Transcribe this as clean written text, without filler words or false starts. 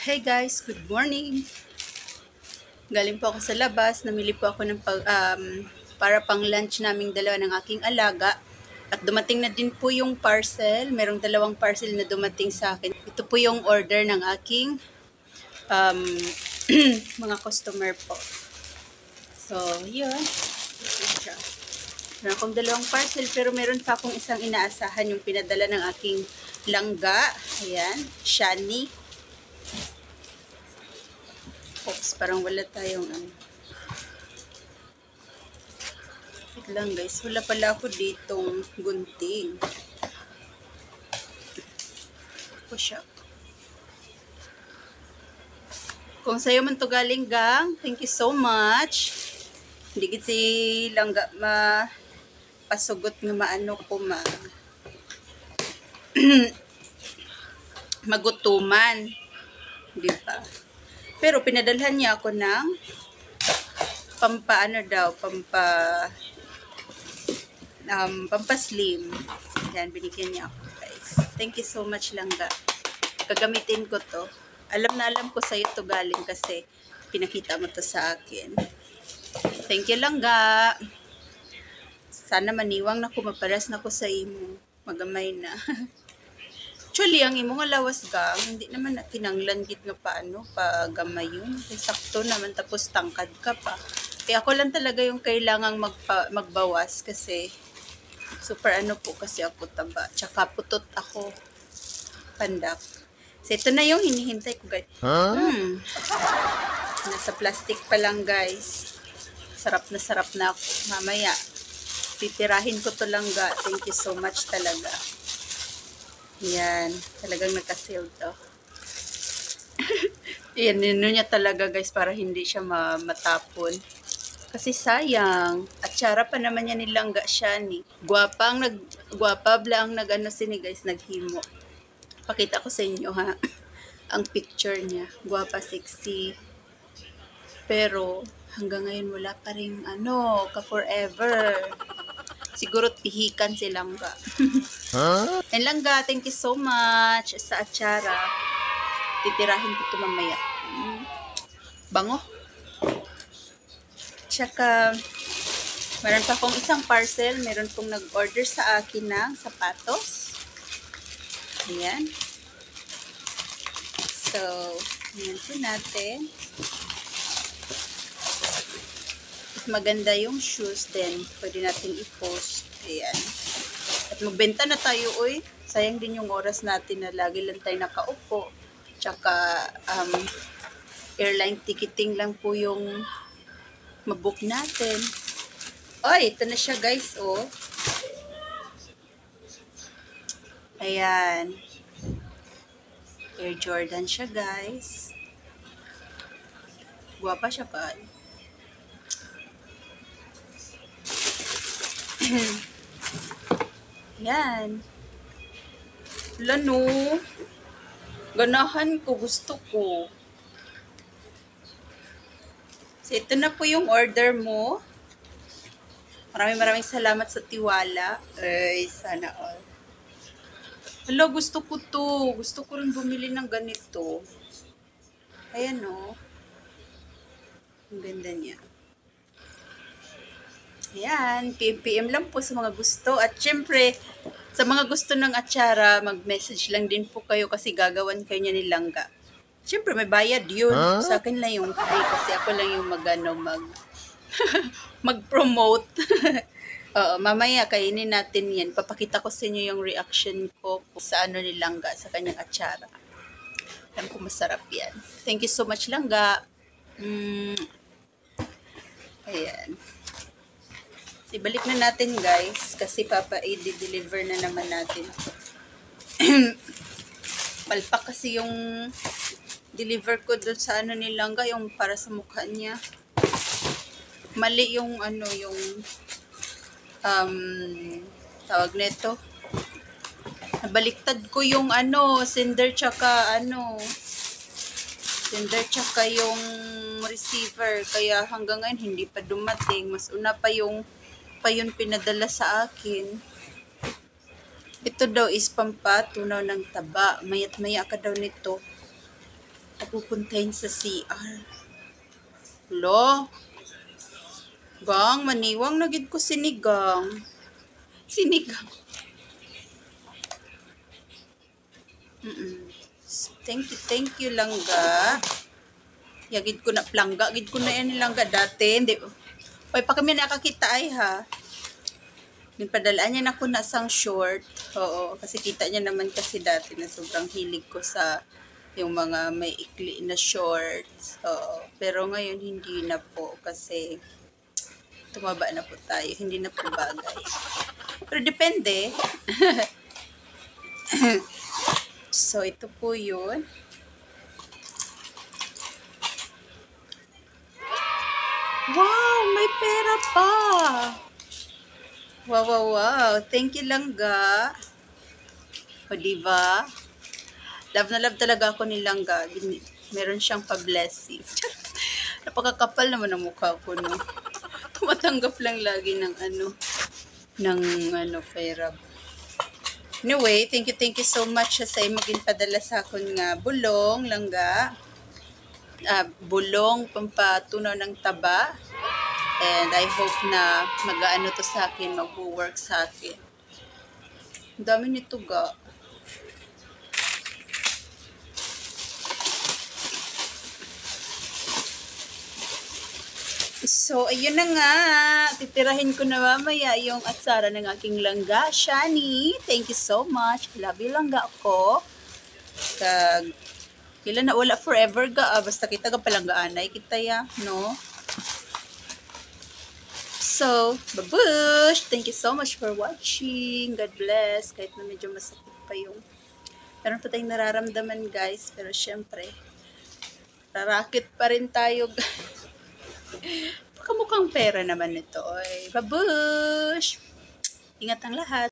Hey guys, good morning. Galing po ako sa labas, namili po ako ng para pang lunch naming dalawa ng aking alaga. At dumating na din po yung parcel. Merong dalawang parcel na dumating sa akin. Ito po yung order ng aking um, mga customer po. So, yun. Ito siya. Meron akong dalawang parcel pero meron pa akong isang inaasahan yung pinadala ng aking langga. Ayan, Shani. Oops, parang wala tayong ano. Wait lang guys, wala pala ako ditong gunting. Ito siya. Kung sa'yo man to galing gang, thank you so much. Hindi gid si langga pasugot nga maano ko magutuman. Di ba? Pero pinadalhan niya ako ng pampaslim. Yan, binigyan niya ako, guys. Thank you so much, langga. Gagamitin ko to. Alam na alam ko sa'yo to galing kasi pinakita mo to sa akin. Thank you, langga. Sana maniwang na ko, maparas na ko sa imo. Magamay na. Actually, ang imong lawas gang, hindi naman na kinanglan gid nga paano, pagamay yun. Sakto naman, tapos tangkad ka pa. Kaya ako lang talaga yung kailangang magbawas kasi super ano po kasi ako taba. Tsaka putot ako. Pandak. So, ito na yung hinihintay ko, guys. Nasa plastic pa lang, guys. Sarap na ako. Mamaya, pipirahin ko to lang, ga. Thank you so much talaga. Yan. Talagang nakaseal to. Yan, nino niya talaga, guys, para hindi siya matapon. Kasi sayang. At tsara pa naman niya nilangga siya ni. Gwapa ang nag-ano sini, guys, naghimo. Pakita ko sa inyo, ha. Ang picture niya. Gwapa, sexy. Pero, hanggang ngayon wala pa rin, ka-forever. Siguro pihikan si langga. And langga, thank you so much sa atsara. Titirahin ko ito mamaya. Bango. Tsaka, meron pa akong isang parcel. Meron pong nag-order sa akin ng sapatos. Ayan. So, ayan po natin. Maganda yung shoes, then pwede natin i-post. Ayan. At magbenta na tayo, uy. Sayang din yung oras natin na lagi lang tayo nakaupo. Tsaka, airline ticketing lang po yung mabook natin. Oy, ito na siya, guys, oh. Ayan. Air Jordan siya, guys. Guwapa siya pa. Yan. Lano. Ganahan ko. Gusto ko. So, ito na po yung order mo. Maraming salamat sa tiwala. Ay, sana all. Hello, gusto ko to. Gusto ko rin bumili ng ganito. Ayan, o. Ang ganda niya. Ayan, PM lang po sa mga gusto. At syempre, sa mga gusto ng atsara, mag-message lang din po kayo kasi gagawan kayo niya ni langga. Syempre, may bayad yun. Sa akin lang yung free kasi ako lang yung mag-promote. Oo, mamaya kainin natin yan. Papakita ko sa inyo yung reaction ko sa ni langga, sa kanyang atsara. Alam ko masarap yan. Thank you so much, langga. Ayan. Ibalik na natin, guys, kasi i-deliver na naman natin. Palpak kasi yung deliver ko doon sa ni langga, yung para sa mukha niya. Mali yung tawag nito. Nabaliktad ko yung sender tsaka yung receiver. Kaya hanggang ngayon hindi pa dumating. Mas una pa yun pinadala sa akin. Ito daw is pampatunaw ng taba. Mayat maya ka daw nito. Papupuntahin sa CR. Lo, gang, maniwang na gid ko sinigang. Sinigang. Thank you langga. Yagid ko na plangga, gid ko na yan langga dati. Hindi. Oy, pa kami nakakita ay ha. Nagpadalaan niya na ako na sang short. Oo, kasi kita niya naman kasi dati na sobrang hilig ko sa yung mga may ikli na shorts. Oo, pero ngayon hindi na po kasi tumaba na po tayo. Hindi na po bagay. Pero depende. So, ito po yun. Wow, may pera pa. Wow. Thank you langga. O, diba? Love na love talaga ako ni langga. Meron siyang pa-blessing. Napakakapal naman ang mukha ko, no? Tumatanggap lang lagi ng pera. Anyway, thank you so much sa maging padala sa akon nga bulong, langga. Bulong, pampatunaw ng taba. And I hope na mag-aano to sa akin, mag-work sa akin. Ang dami nito ga. So, ayun na nga. Titirahin ko na mamaya yung atsara ng aking langga. Shani, thank you so much. Love you langga ako. Kailan na wala forever ga. Basta kita ka palanggaanay kita ya, no? So, babush! Thank you so much for watching. God bless. Kahit na medyo masakit pa yung meron pa tayong nararamdaman guys. Pero syempre, rarakit pa rin tayo guys. Mukhang pera naman ito. Babush! Ingat ang lahat.